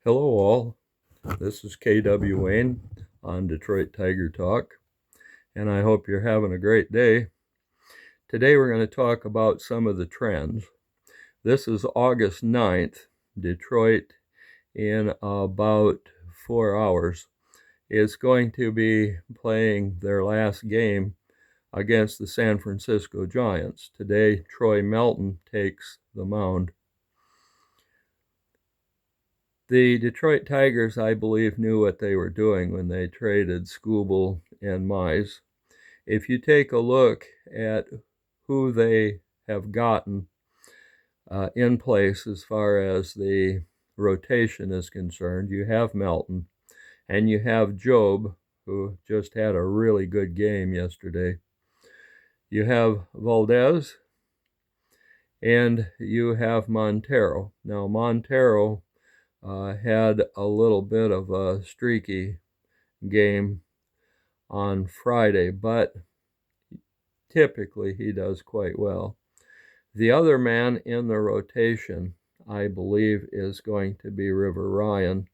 Hello all, this is KW Wayne on Detroit Tiger Talk, and I hope you're having a great day. Today we're going to talk about some of the trends. This is August 9th. Detroit, in about 4 hours, is going to be playing their last game against the San Francisco Giants. Today, Troy Melton takes the mound. The Detroit Tigers, I believe, knew what they were doing when they traded Skubal and Mize. If you take a look at who they have gotten in place as far as the rotation is concerned, you have Melton and you have Job, who just had a really good game yesterday. You have Valdez and you have Montero. Now, Montero had a little bit of a streaky game on Friday, but typically he does quite well. The other man in the rotation, I believe, is going to be River Ryan,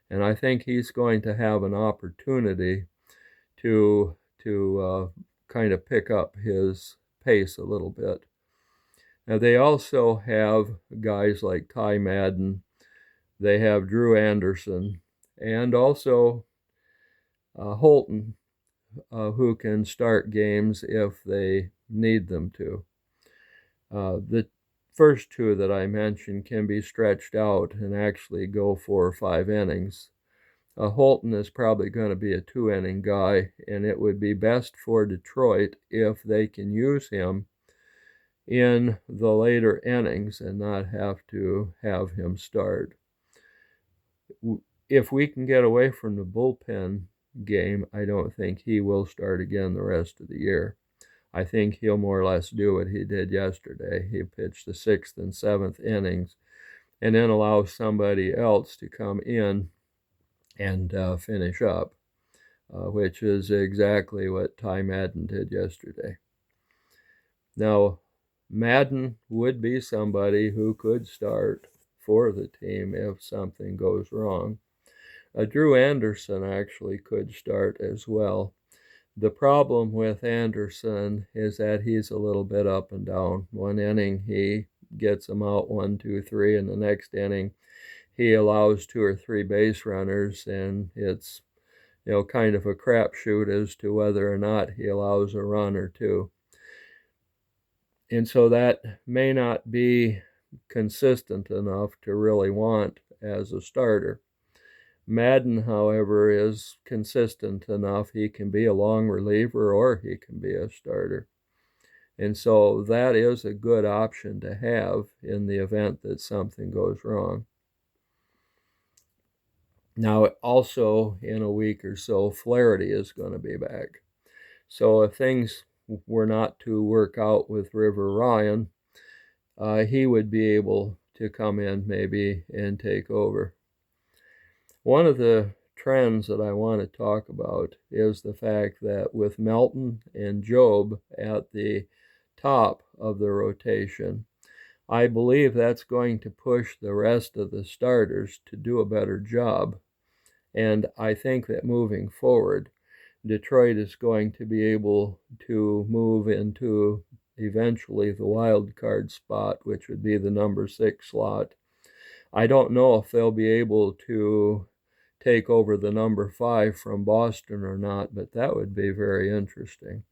and I think he's going to have an opportunity to kind of pick up his pace a little bit. Now, they also have guys like Ty Madden. They have Drew Anderson and also Holton, who can start games if they need them to. The first two that I mentioned can be stretched out and actually go 4 or 5 innings. Holton is probably going to be a 2-inning guy, and it would be best for Detroit if they can use him in the later innings and not have to have him start. If we can get away from the bullpen game, I don't think he will start again the rest of the year. I think he'll more or less do what he did yesterday. He pitched the 6th and 7th innings and then allow somebody else to come in and finish up, which is exactly what Ty Madden did yesterday. Now, Madden would be somebody who could start for the team if something goes wrong. Drew Anderson actually could start as well. The problem with Anderson is that he's a little bit up and down. One inning he gets them out 1, 2, 3, and the next inning he allows 2 or 3 base runners, and it's kind of a crapshoot as to whether or not he allows a run or two. And so that may not be consistent enough to really want as a starter. Madden, however, is consistent enough. He can be a long reliever or he can be a starter. And so that is a good option to have in the event that something goes wrong. Now, also in a week or so, Flaherty is going to be back. So if things were not to work out with River Ryan, he would be able to come in maybe and take over. One of the trends that I want to talk about is the fact that with Melton and Job at the top of the rotation, I believe that's going to push the rest of the starters to do a better job. And I think that moving forward, Detroit is going to be able to move into eventually the wild card spot, which would be the number 6 slot. I don't know if they'll be able to take over the number 5 from Boston or not, but that would be very interesting.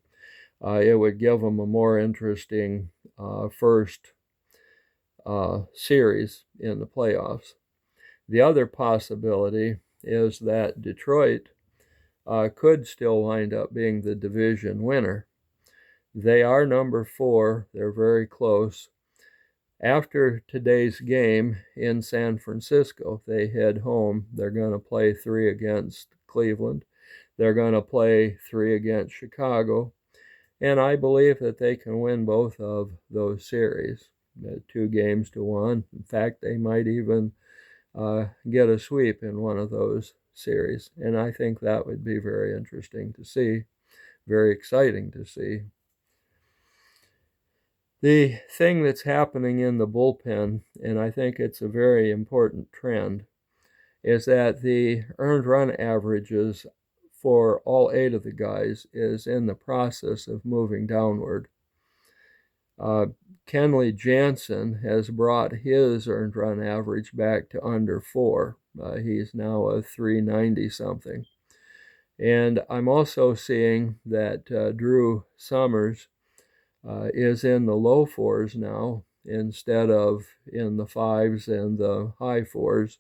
It would give them a more interesting first series in the playoffs. The other possibility is that Detroit could still wind up being the division winner. They are number 4. They're very close. After today's game in San Francisco, they head home. They're going to play 3 against Cleveland. They're going to play 3 against Chicago. And I believe that they can win both of those series, 2-1. In fact, they might even get a sweep in one of those series. And I think that would be very interesting to see, very exciting to see. The thing that's happening in the bullpen, and I think it's a very important trend, is that the earned run averages for all 8 of the guys is in the process of moving downward. Kenley Jansen has brought his earned run average back to under 4. He's now a 390 something. And I'm also seeing that Drew Summers is in the low 4s now instead of in the 5s and the high 4s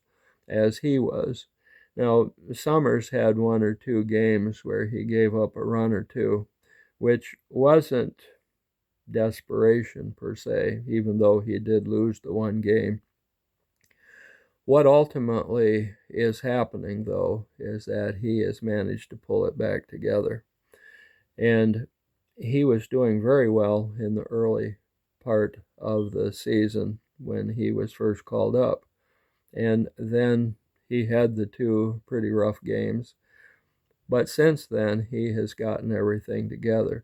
as he was. Now, Summers had 1 or 2 games where he gave up a run or two, which wasn't desperation per se, even though he did lose the 1 game. What ultimately is happening, though, is that he has managed to pull it back together. And he was doing very well in the early part of the season when he was first called up. And then he had the 2 pretty rough games. But since then, he has gotten everything together.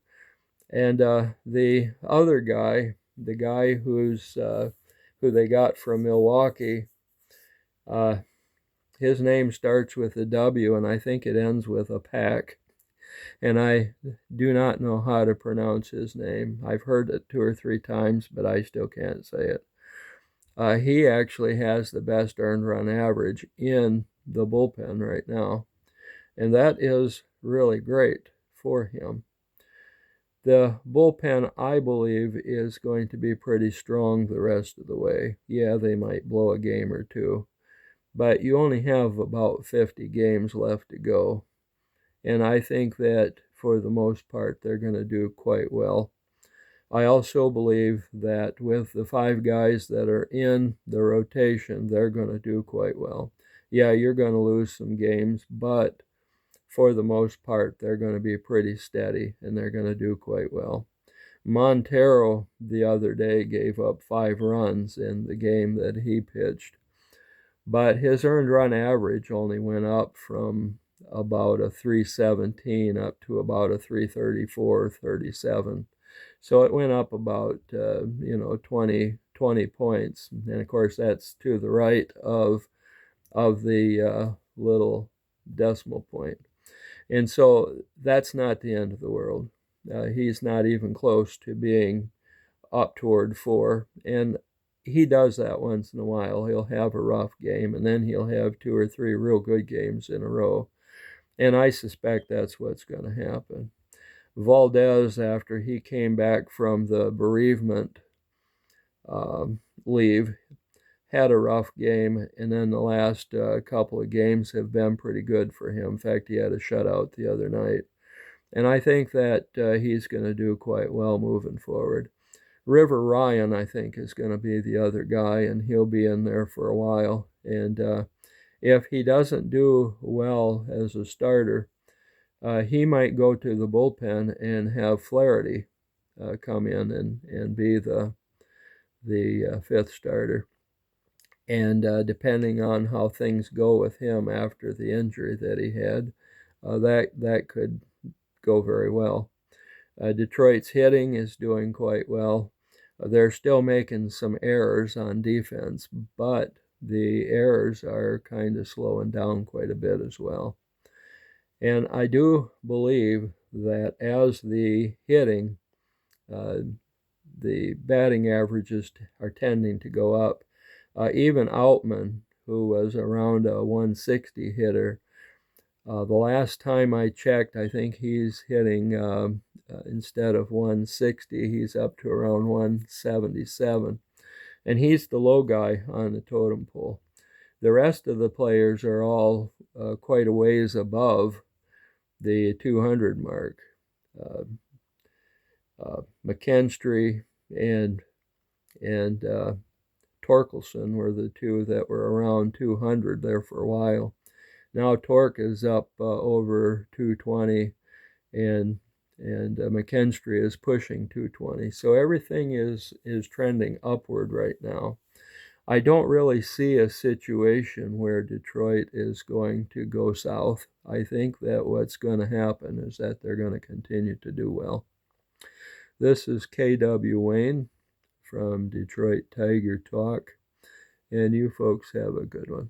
And the other guy, the guy who they got from Milwaukee, his name starts with a W, and I think it ends with a pack. And I do not know how to pronounce his name. I've heard it 2 or 3 times, but I still can't say it. He actually has the best earned run average in the bullpen right now, and that is really great for him. The bullpen, I believe, is going to be pretty strong the rest of the way. Yeah, they might blow a game or 2, but you only have about 50 games left to go. And I think that for the most part, they're going to do quite well. I also believe that with the 5 guys that are in the rotation, they're going to do quite well. Yeah, you're going to lose some games, but for the most part, they're going to be pretty steady, and they're going to do quite well. Montero the other day gave up 5 runs in the game that he pitched, but his earned run average only went up from about a 317 up to about a 334, 37. So it went up about 20 points, and of course that's to the right of the little decimal point. And so that's not the end of the world. He's not even close to being up toward 4, and he does that once in a while. He'll have a rough game, and then he'll have 2 or 3 real good games in a row, and I suspect that's what's going to happen. Valdez, after he came back from the bereavement leave, had a rough game, and then the last couple of games have been pretty good for him. In fact, he had a shutout the other night. And I think that he's going to do quite well moving forward. River Ryan, I think, is going to be the other guy, and he'll be in there for a while. And if he doesn't do well as a starter, he might go to the bullpen and have Flaherty come in and be the 5th starter. And depending on how things go with him after the injury that he had, that could go very well. Detroit's hitting is doing quite well. They're still making some errors on defense, but the errors are kind of slowing down quite a bit as well. And I do believe that as the hitting, the batting averages are tending to go up. Even Outman, who was around a 160 hitter, the last time I checked, I think he's hitting, instead of 160, he's up to around 177. And he's the low guy on the totem pole. The rest of the players are all quite a ways above the 200 mark. McKinstry and Torkelson were the 2 that were around 200 there for a while. Now Torque is up over 220, and McKinstry is pushing 220. So everything is trending upward right now. I don't really see a situation where Detroit is going to go south. I think that what's going to happen is that they're going to continue to do well. This is K.W. Wayne from Detroit Tiger Talk, and you folks have a good one.